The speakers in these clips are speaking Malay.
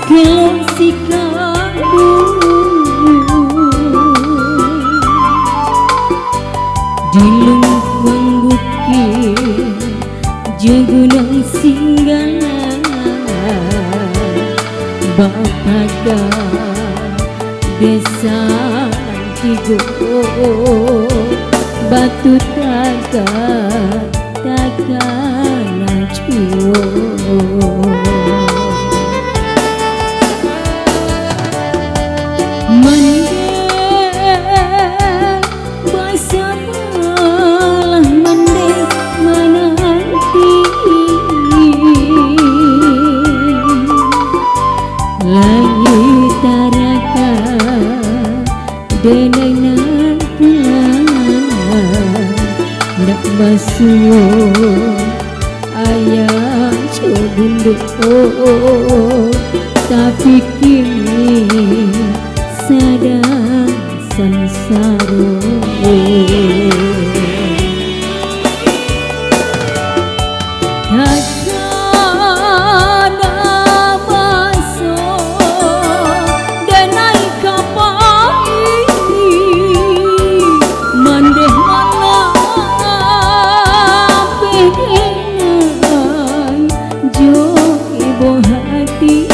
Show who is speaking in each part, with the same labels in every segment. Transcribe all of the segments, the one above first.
Speaker 1: kalau sikapmu di lubang bukit Jugunang singgah Bapada desa Tigo batu takkan acuh mendek basah malah mendek menanti langit taraka denai nak pulang nak basuh ayah cobunduk tapi kini sadar sansaro takkan masuk denai kapai mandeh mana pengenai jo ibu hati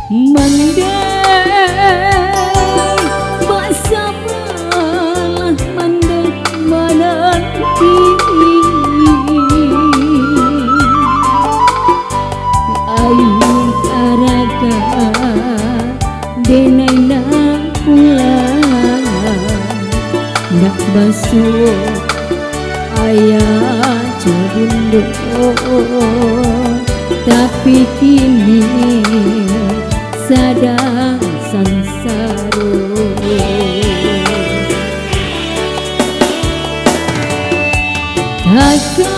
Speaker 1: mandai basah malah mandai menanti ayun araga denai nak pulang nak basuh ayah cobunduk tapi kini sadar sansaro takkan